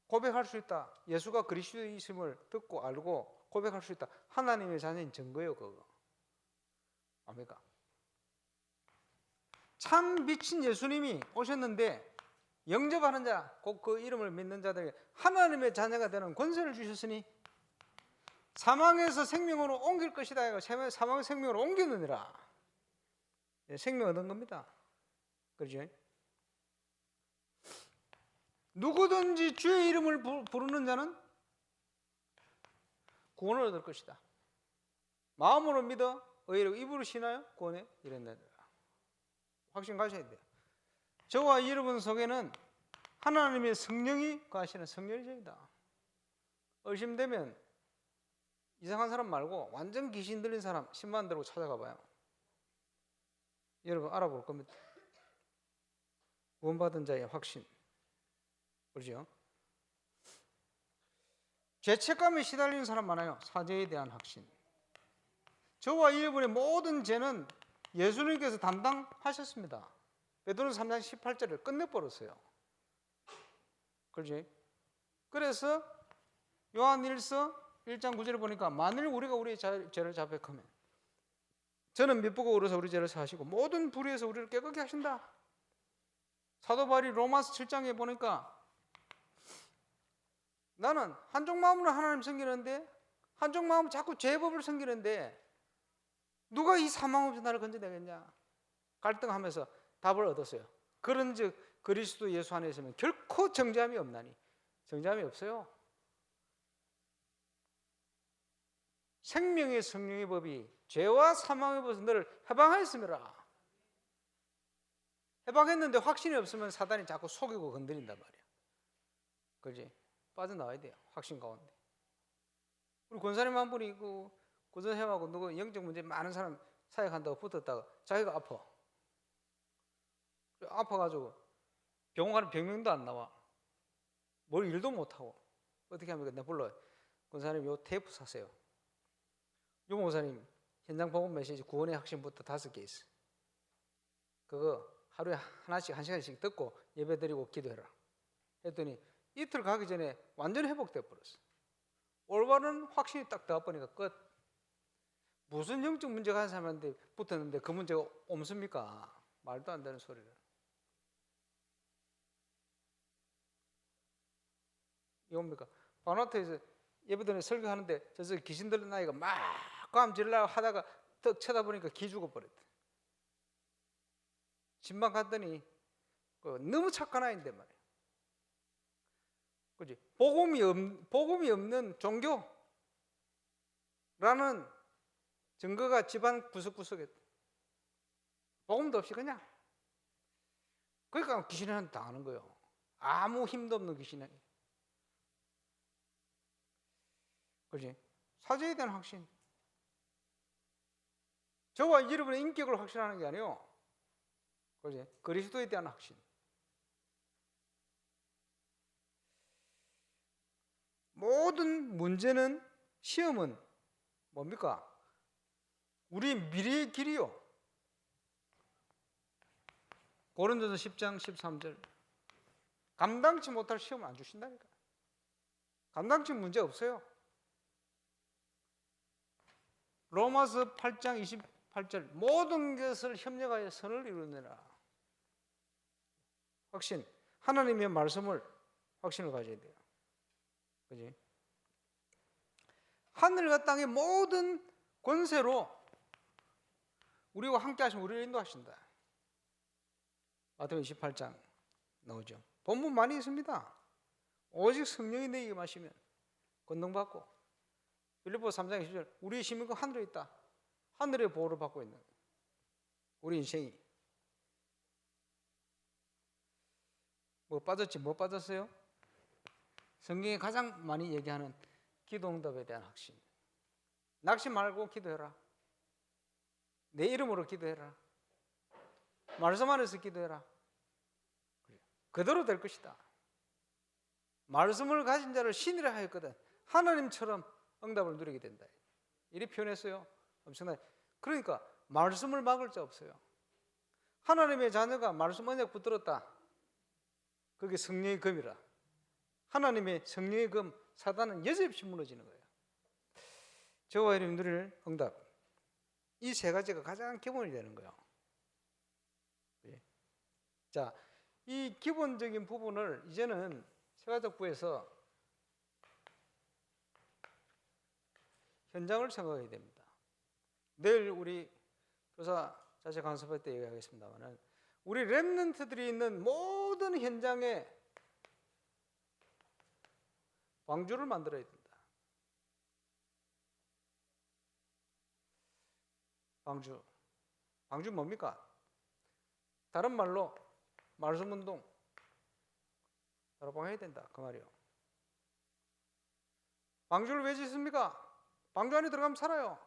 고백할 수 있다. 예수가 그리스도이심을 듣고 알고 고백할 수 있다. 하나님의 자녀인 증거예요. 그거. 압니까? 참 미친 예수님이 오셨는데 영접하는 자, 곧 그 이름을 믿는 자들에게 하나님의 자녀가 되는 권세를 주셨으니 사망에서 생명으로 옮길 것이다. 사망의 생명으로 옮겼느니라. 생명 얻은 겁니다. 그렇죠? 누구든지 주의 이름을 부르는 자는 구원을 얻을 것이다. 마음으로 믿어 의로 입으로 신하여 구원에 이른다. 확신 가셔야 돼요. 저와 여러분 속에는 하나님의 성령이 거하시는 성령이십니다. 의심되면 이상한 사람 말고 완전 귀신 들린 사람 10만 들고 찾아가 봐요. 여러분 알아볼 겁니다. 구원받은 자의 확신. 그렇죠? 죄책감에 시달리는 사람 많아요. 사죄에 대한 확신. 저와 여러분의 모든 죄는 예수님께서 담당하셨습니다. 베드로서 3장 18절을 끝내버렸어요. 그렇지? 그래서 요한 1서 1장 9절에 보니까 만일 우리가 우리의 죄를 자백하면 저는 미쁘고 어려서 우리 죄를 사하시고 모든 불의에서 우리를 깨끗게 하신다. 사도 바울이 로마서 7장에 보니까 나는 한쪽 마음으로 하나님 섬기는데 한쪽 마음으로 자꾸 죄법을 섬기는데 누가 이 사망 없이 나를 건져내겠냐 갈등하면서 답을 얻었어요. 그런즉 그리스도 예수 안에 있으면 결코 정죄함이 없나니. 정죄함이 없어요. 생명의 성령의 법이 죄와 사망의 법에서 너를 해방하였음이라. 해방했는데 확신이 없으면 사단이 자꾸 속이고 건드린단 말이야. 그렇지? 빠져나와야 돼요. 확신 가운데. 우리 권사님 한 분이 고전형하고 누구 영적 문제 많은 사람 사역한다고 붙었다가 자기가 아파가지고 병원 가는 병명도 안 나와. 뭘 일도 못하고 어떻게 합니까? 내가 불러요. 권사님 요 테이프 사세요. 요 목사님 현장 복음 메시지 구원의 확신부터 5개 있어. 그거 하루에 하나씩 1시간씩 듣고 예배 드리고 기도해라. 했더니 이틀 가기 전에 완전히 회복돼 버렸어. 올바른 확신이 딱 들어보니까 끝. 무슨 영적 문제가 한 사람한테 붙었는데 그 문제가 옮습니까? 말도 안 되는 소리를. 이거 뭡니까? 바나트에서 예배드리는 설교하는데 저서 귀신 들린 아이가 막 감 질라고 하다가 떡 쳐다보니까 기 죽어버렸대. 집만 갔더니 너무 착한 아이인데 말이야. 그렇지? 복음이 없는 종교라는 증거가 집안 구석구석에 복음도 없이 그냥 그러니까 귀신한테 당하는 거예요. 아무 힘도 없는 귀신에게. 그렇지? 사죄에 대한 확신. 저와 여러분의 인격을 확신하는 게 아니에요. 그렇지? 그리스도에 대한 확신. 모든 문제는 시험은 뭡니까? 우리 미래의 길이요. 고린도서 10장 13절. 감당치 못할 시험을 안 주신다니까. 감당치 문제 없어요. 로마서 8장 8절 모든 것을 협력하여 선을 이루느라. 확신. 하나님의 말씀을 확신을 가져야 돼요. 그지? 하늘과 땅의 모든 권세로 우리와 함께 하시면 우리를 인도하신다. 마태복음 28장 나오죠. 본문 많이 있습니다. 오직 성령이 너희에게 마시면 권능받고. 빌립보서 3장 20절 우리의 시민은 하늘에 있다. 하늘의 보호를 받고 있는 우리 인생이. 뭐 빠졌지? 뭐 빠졌어요? 성경에 가장 많이 얘기하는 기도 응답에 대한 확신. 낙심 말고 기도해라. 내 이름으로 기도해라. 말씀 안에서 기도해라. 그대로 될 것이다. 말씀을 가진 자를 신이라 하였거든. 하나님처럼 응답을 누리게 된다. 이리 표현했어요. 엄청나게. 그러니까 말씀을 막을 자 없어요. 하나님의 자녀가 말씀 언약 붙들었다. 그게 성령의 검이라. 하나님의 성령의 검, 사단은 여지없이 무너지는 거예요. 저와 여러분 누릴 응답. 이 세 가지가 가장 기본이 되는 거예요. 자, 이 기본적인 부분을 이제는 세가족부에서 현장을 생각해야 됩니다. 내일 우리 교사 자체 강습할 때 얘기하겠습니다만은 우리 렘넌트들이 있는 모든 현장에 방주를 만들어야 된다. 방주. 방주 뭡니까? 다른 말로 말씀 운동. 다락방 해야 된다. 그 말이요. 방주를 왜 짓습니까? 방주 안에 들어가면 살아요.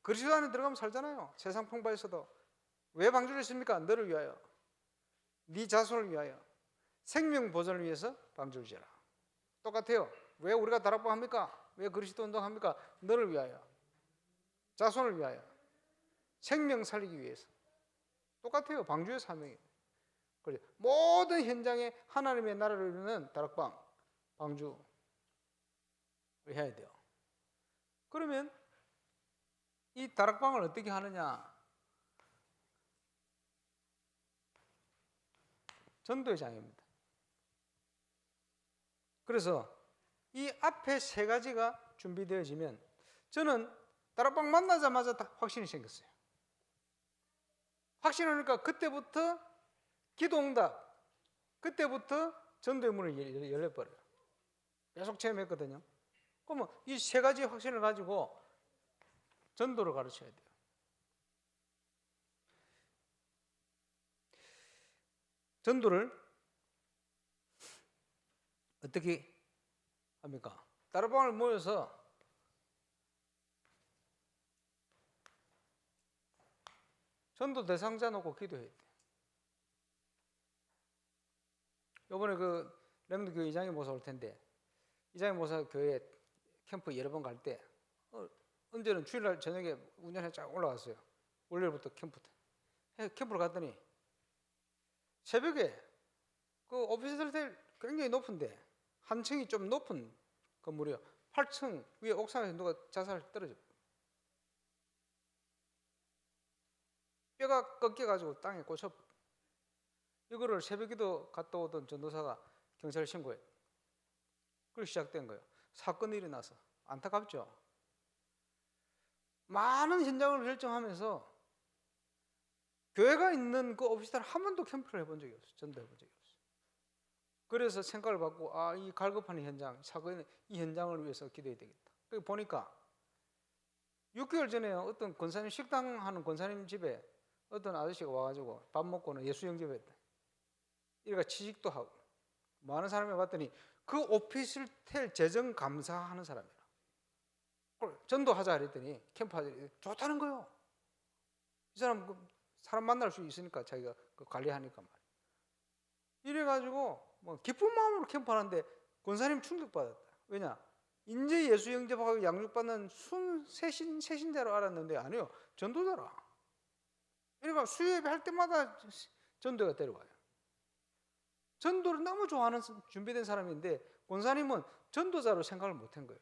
그리스도 안에 들어가면 살잖아요. 세상 풍파에서도. 왜 방주를 짓습니까? 너를 위하여. 네 자손을 위하여. 생명 보존을 위해서 방주를 지어라. 똑같아요. 왜 우리가 다락방 합니까? 왜 그리스도 운동합니까? 너를 위하여. 자손을 위하여. 생명 살리기 위해서. 똑같아요. 방주의 사명이에요. 그래. 모든 현장에 하나님의 나라를 이루는 다락방, 방주를 해야 돼요. 그러면 이 다락방을 어떻게 하느냐? 전도의 장입니다. 그래서 이 앞에 세 가지가 준비되어지면 저는 다락방 만나자마자 다 확신이 생겼어요. 확신하니까 그때부터 기도응답, 그때부터 전도의 문을 열려버려요. 계속 체험했거든요. 그러면 이 세 가지 확신을 가지고 전도를 가르쳐야 돼요. 전도를 어떻게 합니까? 다락방을 모여서 전도 대상자 놓고 기도해야 돼요. 이번에 그 렘넌트 교회 이장희 목사 올 텐데 이장희 목사 교회 캠프 여러 번 갈 때 언제는 주일날 저녁에 운전해 쫙 올라갔어요. 월요일부터 캠프 때. 캠프를 갔더니 새벽에 그 오피스텔 굉장히 높은데 한 층이 좀 높은 건물이요. 8층 위에 옥상에서 누가 자살 떨어져. 뼈가 꺾여가지고 땅에 꽂혀. 이거를 새벽에도 갔다 오던 전도사가 경찰에 신고해. 그렇게 시작된 거예요. 사건이 일어나서. 안타깝죠. 많은 현장을 결정하면서 교회가 있는 그 오피스텔 한 번도 캠프를 해본 적이 없어요. 전도해본 적이 없어요. 그래서 생각을 받고 이 갈급한 현장, 사건의 이 현장을 위해서 기도해야 되겠다. 그래서 보니까 6개월 전에 어떤 권사님 식당 하는 권사님 집에 어떤 아저씨가 와가지고 밥 먹고는 예수 영접했다. 이래가 취직도 하고 많은 사람을 봤더니 그 오피스텔 재정 감사하는 사람이라. 전도하자 그랬더니 캠프하자 좋다는 거예요. 이 사람 만날 수 있으니까 자기가 관리하니까 말이야. 이래가지고 뭐 기쁜 마음으로 캠프하는데 권사님 충격받았다. 왜냐? 인제 예수 영접하고 양육받는 세신자로 알았는데 아니요, 전도자라. 그러니까 수요예배 할 때마다 전도가 데려와요. 전도를 너무 좋아하는 준비된 사람인데 권사님은 전도자로 생각을 못한 거예요.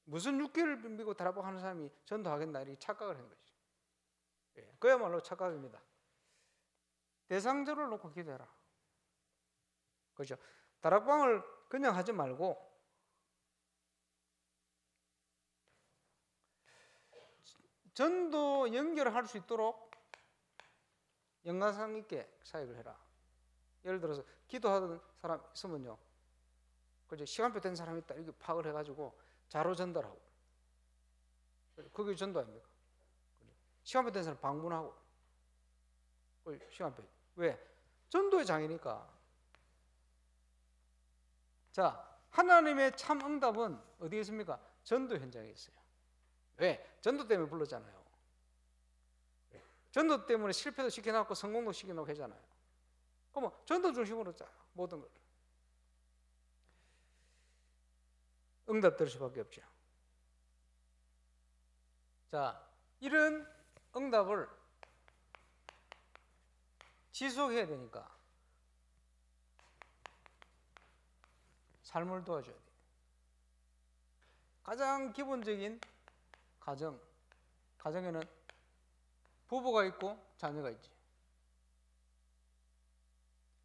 무슨 6개월을 믿고 다락방 하는 사람이 전도하겠나 이렇게 착각을 한 거죠. 그야말로 착각입니다. 대상자를 놓고 기도해라. 그렇죠? 다락방을 그냥 하지 말고 전도 연결할 수 있도록 연관성 있게 사역을 해라. 예를 들어서 기도하던 사람 있으면요, 그죠? 시간표 된 사람이 있다 이렇게 파악을 해가지고 자료 전달하고, 그게 전도 아닙니까? 시간표 된 사람 방문하고, 시간표. 왜? 전도의 장이니까. 자, 하나님의 참 응답은 어디에 있습니까? 전도 현장에 있어요. 왜? 전도 때문에 불렀잖아요. 전도 때문에 실패도 시켜놨고 성공도 시켜놓고 하잖아요. 그럼 전도 중심으로 짜 모든 걸. 응답 될 수밖에 없죠. 자, 이런 응답을 지속해야 되니까 삶을 도와줘야 돼요. 가장 기본적인 가정에는 부부가 있고 자녀가 있지.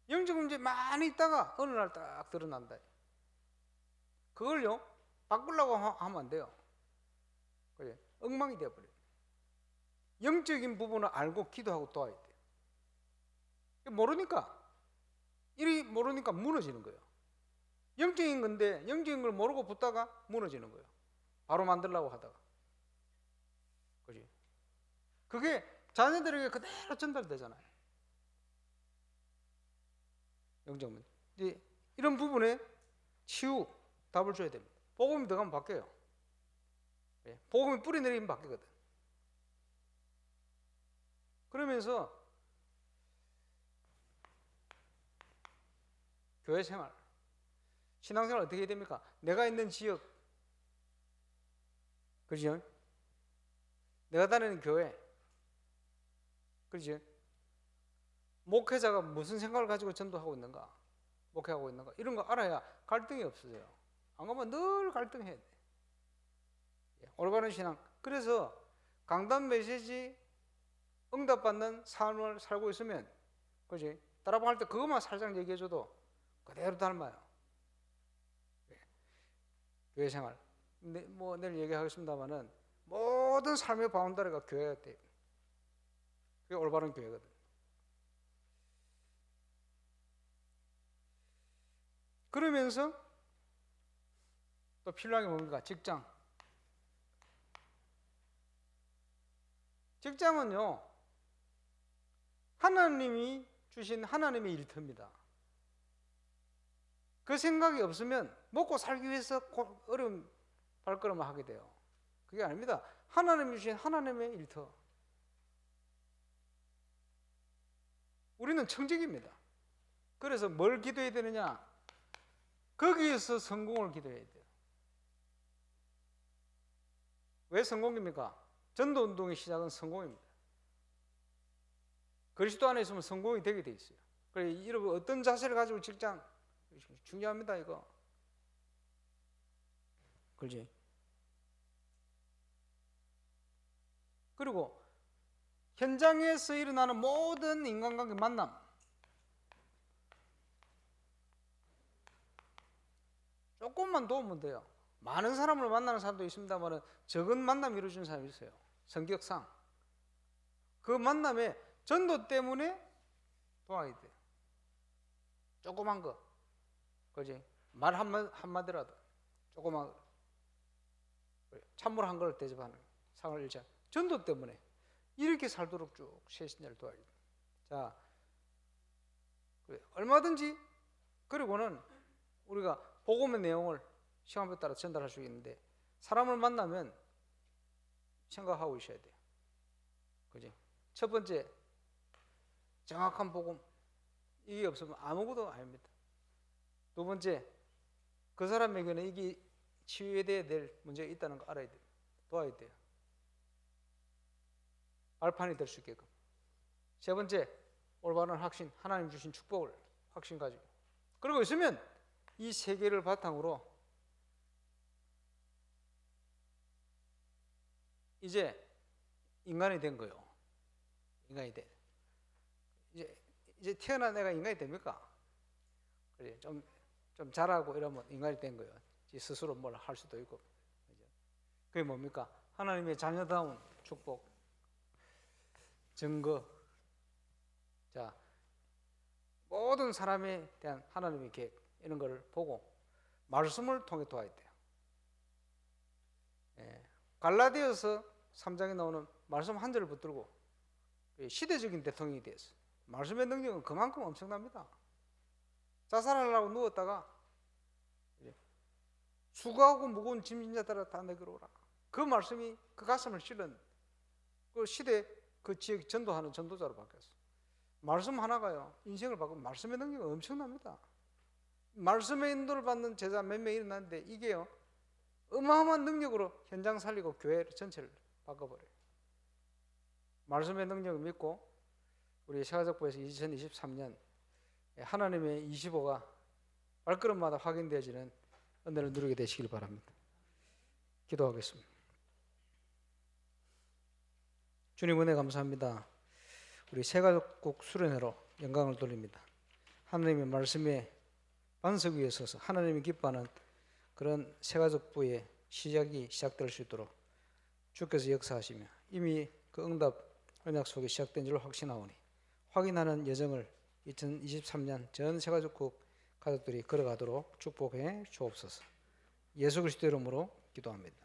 영적 문제 많이 있다가 어느 날 딱 드러난다. 그걸요 바꾸려고 하면 안 돼요. 그래, 엉망이 되어버려요. 영적인 부분을 알고 기도하고 도와야 돼요. 일이 모르니까 무너지는 거예요. 영적인 건데 영적인 걸 모르고 붙다가 무너지는 거예요. 바로 만들려고 하다가. 그지? 그게 자녀들에게 그대로 전달되잖아요. 영적 문제. 이제 이런 부분에 답을 줘야 됩니다. 복음이 들어가면 바뀌어요. 복음이 뿌리 내리면 바뀌거든. 그러면서 교회 생활, 신앙생활 어떻게 해야 됩니까? 내가 있는 지역, 그렇죠? 내가 다니는 교회, 그렇죠? 목회자가 무슨 생각을 가지고 전도하고 있는가, 목회하고 있는가, 이런 거 알아야 갈등이 없어져요. 안 그러면 늘 갈등해야 돼. 올바른 신앙. 그래서 강단 메시지 응답받는 삶을 살고 있으면, 그렇지? 따라할 때 그것만 살짝 얘기해줘도 그대로 닮아요. 교회 생활. 내일 얘기하겠습니다만은 모든 삶의 바운더리가 교회가 돼요. 그게 올바른 교회거든. 그러면서 또 필요한 게 뭡니까? 직장은요, 하나님이 주신 하나님의 일터입니다. 그 생각이 없으면 먹고 살기 위해서 어려운 발걸음을 하게 돼요. 그게 아닙니다. 하나님이 주신 하나님의 일터. 우리는 청직입니다. 그래서 뭘 기도해야 되느냐? 거기에서 성공을 기도해야 돼요. 왜 성공입니까? 전도운동의 시작은 성공입니다. 그리스도 안에 있으면 성공이 되게 돼 있어요. 그래서 여러분 어떤 자세를 가지고 직장 중요합니다. 이거. 그렇지? 그리고 현장에서 일어나는 모든 인간관계 만남, 조금만 도우면 돼요. 많은 사람을 만나는 사람도 있습니다만 적은 만남이 이루어지는 사람이 있어요. 성격상. 그 만남에 전도 때문에 도와야 돼요. 조그만 거. 그지? 말 한마디라도. 조그만 거. 찬물 한 그릇 대접하는 상을 일자. 전도 때문에 이렇게 살도록 쭉 세신자를 도와야 돼요. 자, 얼마든지, 그리고는 우리가 복음의 내용을 시간표에 따라 전달할 수 있는데, 사람을 만나면 생각하고 있어야 돼요. 그지? 첫 번째, 정확한 복음. 이게 없으면 아무것도 아닙니다. 두 번째, 그 사람에게는 이게 치유해야 될 문제가 있다는 거 알아야 돼요. 도와야 돼요. 발판이 될 수 있게끔. 세 번째, 올바른 확신, 하나님 주신 축복을 확신 가지고. 그러고 있으면 이 세 개를 바탕으로 이제 인간이 된 거예요. 인간이 돼. 이제 태어난 애가 인간이 됩니까? 그래, 좀 잘하고 이러면 인간이 된 거예요. 지 스스로 뭘 할 수도 있고. 그게 뭡니까? 하나님의 자녀다운 축복, 증거. 자, 모든 사람에 대한 하나님의 계획 이런 걸 보고 말씀을 통해 도와야 돼요. 갈라디아서 3장에 나오는 말씀 한 절을 붙들고 시대적인 대통령이 됐어요. 말씀의 능력은 그만큼 엄청납니다. 자살하려고 누웠다가 수고하고 무거운 짐진 자들아 다 내게로 오라. 그 말씀이 그 가슴을 실은 그 시대 그 지역 전도하는 전도자로 바뀌었어요. 말씀 하나가요 인생을 바꾸면 말씀의 능력은 엄청납니다. 말씀의 인도를 받는 제자 몇 명 일어났는데 이게요 어마어마한 능력으로 현장 살리고 교회 전체를 바꿔버려요. 말씀의 능력을 믿고 우리 세가족부에서 2023년 하나님의 25가 발걸음마다 확인되어지는 은혜를 누리게 되시길 바랍니다. 기도하겠습니다. 주님 은혜 감사합니다. 우리 세가족국 수련회로 영광을 돌립니다. 하나님의 말씀에 반석 위에 서서 하나님이 기뻐하는 그런 세가족부의 시작이 시작될 수 있도록 주께서 역사하시며 이미 그 응답 언약 속에 시작된 줄 확신하오니 확인하는 여정을 2023년 전 세가족국 가족들이 걸어가도록 축복해 주옵소서. 예수 그리스도 이름으로 기도합니다.